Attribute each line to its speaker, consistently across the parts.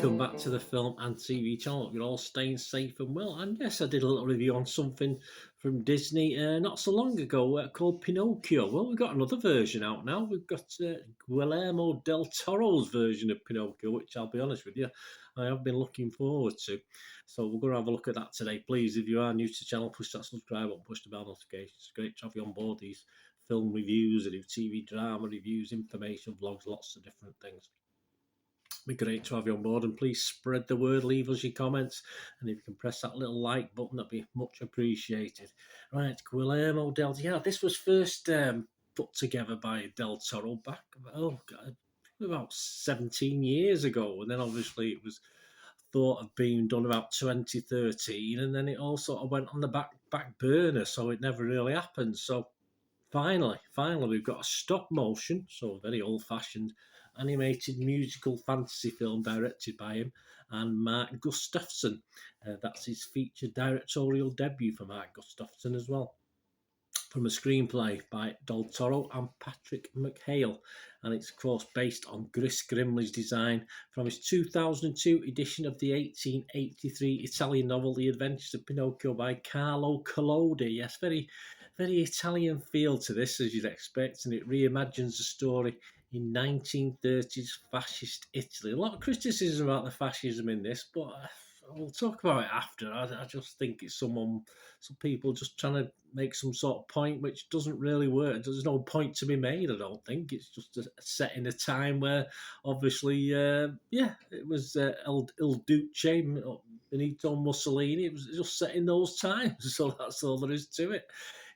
Speaker 1: welcome back to the Film and TV channel. You're all staying safe and well. And yes, I did a little review on something from Disney not so long ago called Pinocchio. Well, we've got another version out now. We've got Guillermo del Toro's version of Pinocchio, which I'll be honest with you, I have been looking forward to. So we're going to have a look at that today. Please, if you are new to the channel, push that subscribe button, push the bell notifications. It's great to have you on board these film reviews. I do TV drama reviews, information, vlogs, lots of different things. Be great to have you on board, and please spread the word, leave us your comments, and if you can press that little like button, that'd be much appreciated. Right, Guillermo del Toro. Yeah, this was first put together by Del Toro back about 17 years ago, and then obviously it was thought of being done about 2013, and then it all sort of went on the back burner, so it never really happened. So finally, we've got a stop motion, so very old-fashioned animated musical fantasy film directed by him and Mark Gustafson. That's his featured directorial debut for Mark Gustafson as well. From a screenplay by Del Toro and Patrick McHale, and it's of course based on Chris Grimley's design from his 2002 edition of the 1883 Italian novel The Adventures of Pinocchio by Carlo Collodi. Yes, very Italian feel to this, as you'd expect, and it reimagines the story in 1930s fascist Italy. A lot of criticism about the fascism in this, but we'll talk about it after. I just think it's some people just trying to make some sort of point which doesn't really work. There's no point to be made, I don't think. It's just set in a time where, obviously, it was Il Duce, Benito Mussolini. It was just set in those times, so that's all there is to it.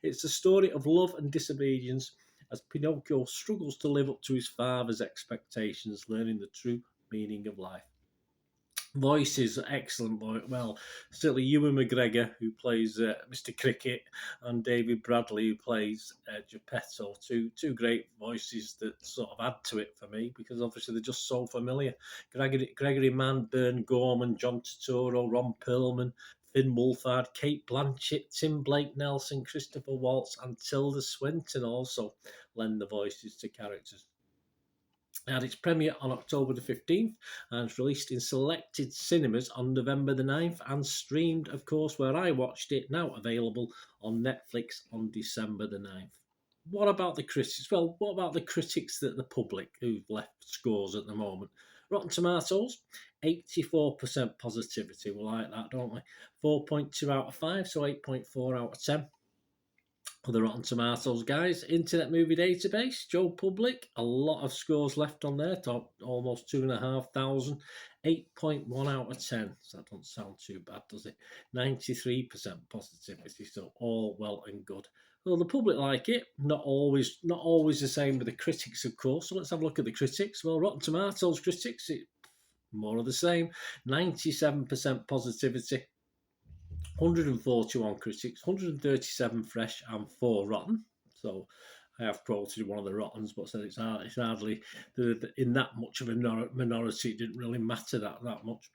Speaker 1: It's a story of love and disobedience as Pinocchio struggles to live up to his father's expectations, learning the true meaning of life. Voices, excellent. Well, certainly Ewan McGregor, who plays Mr. Cricket, and David Bradley, who plays Geppetto. Two great voices that sort of add to it for me, because obviously they're just so familiar. Gregory Mann, Bern Gorman, John Turturro, Ron Perlman, Finn Wolfhard, Kate Blanchett, Tim Blake Nelson, Christopher Waltz, and Tilda Swinton also lend the voices to characters. It had its premiere on October the 15th and it's released in selected cinemas on November the 9th and streamed, of course, where I watched it, now available on Netflix on December the 9th. What about the critics? Well, what about the critics, that the public who've left scores at the moment? Rotten Tomatoes, 84% positivity. We like that, don't we? 4.2 out of 5, so 8.4 out of 10. The Rotten Tomatoes guys. Internet Movie Database, Joe Public, a lot of scores left on there, top almost 2,500, 8.1 out of 10. So that doesn't sound too bad, does it? 93% positivity, so all well and good. Well, the public like it, not always the same with the critics, of course. So let's have a look at the critics. Well, Rotten Tomatoes critics, more of the same, 97% positivity. 141 critics, 137 fresh, and 4 rotten. So I have quoted one of the rottens, but said it's hardly in that much of a minority. It didn't really matter that much.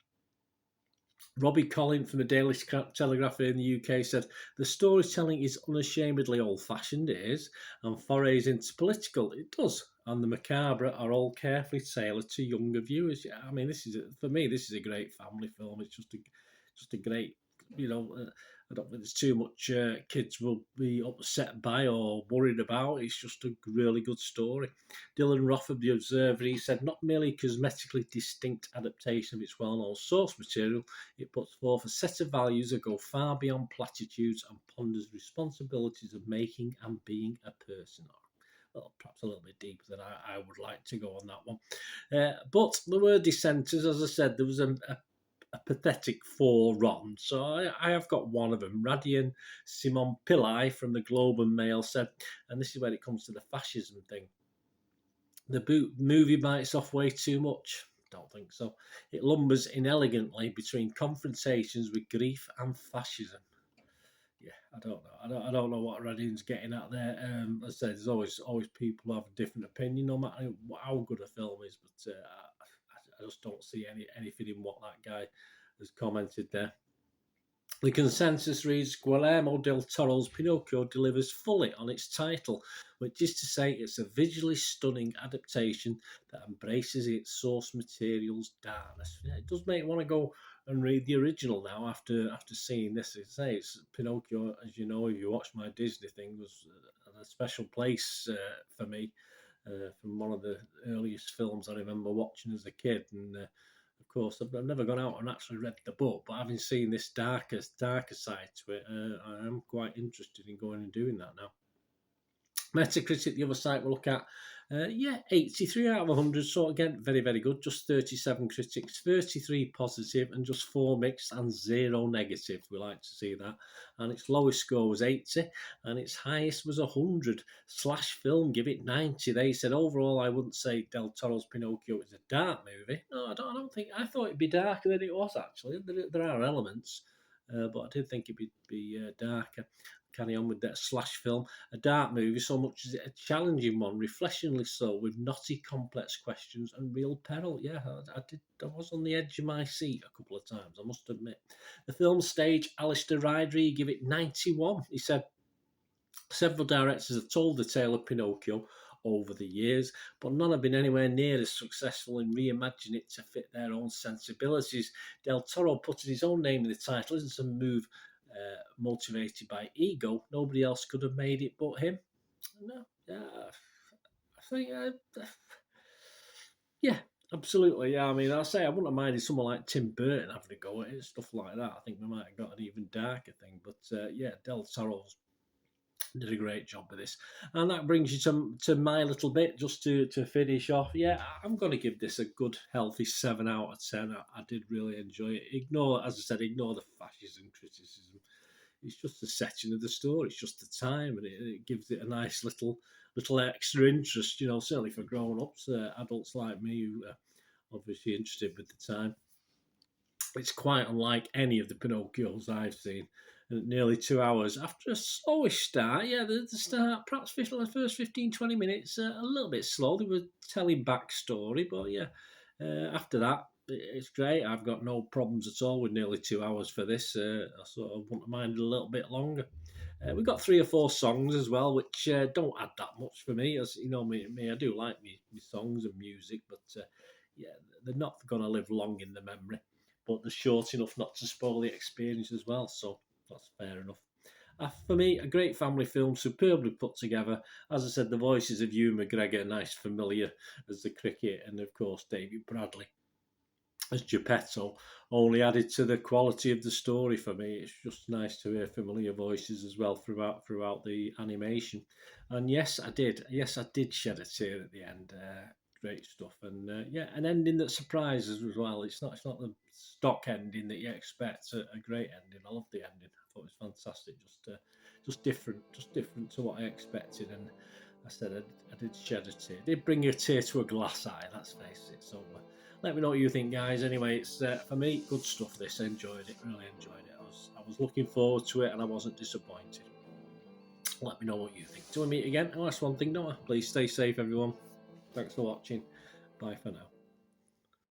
Speaker 1: Robbie Collin from the Daily Telegraph in the UK said, the storytelling is unashamedly old-fashioned, it is, and forays into political, it does, and the macabre are all carefully tailored to younger viewers. Yeah, I mean, for me, this is a great family film. It's just a great, I don't think there's too much kids will be upset by or worried about. It's just a really good story. Dylan Roth of The Observer, he said, not merely a cosmetically distinct adaptation of its well-known source material, it puts forth a set of values that go far beyond platitudes and ponders responsibilities of making and being a person. Well, perhaps a little bit deeper than I would like to go on that one. But there were dissenters, as I said. There was a pathetic 4 rotten. So I have got one of them. Radian Simon Pillai from the Globe and Mail said, and this is when it comes to the fascism thing, the movie bites off way too much. Don't think so. It lumbers inelegantly between confrontations with grief and fascism. Yeah, I don't know. I don't know what Radian's getting at there. As I said, there's always people who have a different opinion, no matter how good a film is. But I just don't see anything in what that guy has commented there. The consensus reads Guillermo del Toro's Pinocchio delivers fully on its title, which is to say it's a visually stunning adaptation that embraces its source material's darkness. Yeah, it does make me want to go and read the original now after seeing this. It says Pinocchio, as you know, if you watch my Disney thing, was a special place for me. From one of the earliest films I remember watching as a kid, and of course, I've never gone out and actually read the book, but having seen this darker side to it, I am quite interested in going and doing that now. Metacritic, the other site we'll look at, yeah, 83 out of 100. So again, very, very good. Just 37 critics, 33 positive, and just 4 mixed and 0 negative. We like to see that. And its lowest score was 80, and its highest was 100. Slash Film give it 90. They said overall, I wouldn't say Del Toro's Pinocchio is a dark movie. No, I don't think. I thought it'd be darker than it was actually. There are elements, but I did think it'd be darker. Carry on with that. Slash Film, a dark movie, so much as a challenging one, refreshingly so, with knotty, complex questions and real peril. Yeah, I was on the edge of my seat a couple of times, I must admit. The film stage, Alistair Rydry give it 91. He said, several directors have told the tale of Pinocchio over the years, but none have been anywhere near as successful in reimagining it to fit their own sensibilities. Del Toro putting his own name in the title isn't a move motivated by ego. Nobody else could have made it but him. No, yeah, I think, yeah, absolutely. Yeah, I mean, I say I wouldn't have minded someone like Tim Burton having a go at it, stuff like that. I think we might have got an even darker thing. But yeah, Del Toro's did a great job with this. And that brings you to my little bit, just to finish off. Yeah, I'm going to give this a good, healthy 7 out of 10. I did really enjoy it. Ignore, as I said, ignore the fascism criticism. It's just the setting of the story. It's just the time, and it gives it a nice little extra interest. You know, certainly for grown-ups, adults like me who are obviously interested with the time. It's quite unlike any of the Pinocchios I've seen. And nearly 2 hours after a slowish start, yeah, the start, perhaps the first 15, 20 minutes, a little bit slow. They were telling backstory, but yeah, after that, it's great. I've got no problems at all with nearly 2 hours for this. I sort of wouldn't mind a little bit longer. We've got 3 or 4 songs as well, which don't add that much for me. As you know, me I do like me songs and music, but yeah, they're not going to live long in the memory. But they're short enough not to spoil the experience as well, so that's fair enough. For me, a great family film, superbly put together. As I said, the voices of Ewan McGregor, nice familiar as the cricket, and of course David Bradley as Geppetto, only added to the quality of the story for me. It's just nice to hear familiar voices as well throughout the animation. And yes, I did. Yes, I did shed a tear at the end. Great stuff, and yeah, an ending that surprises as well. It's not the stock ending that you expect. A great ending. I love the ending. I thought it was fantastic. Just different to what I expected. And I said I did shed a tear. It did bring a tear to a glass eye. Let's face it. So let me know what you think, guys. Anyway, it's for me good stuff. This I enjoyed it. Really enjoyed it. I was looking forward to it, and I wasn't disappointed. Let me know what you think. Till we meet again, and last one thing, don't I? Please stay safe, everyone. Thanks for watching. Bye for now.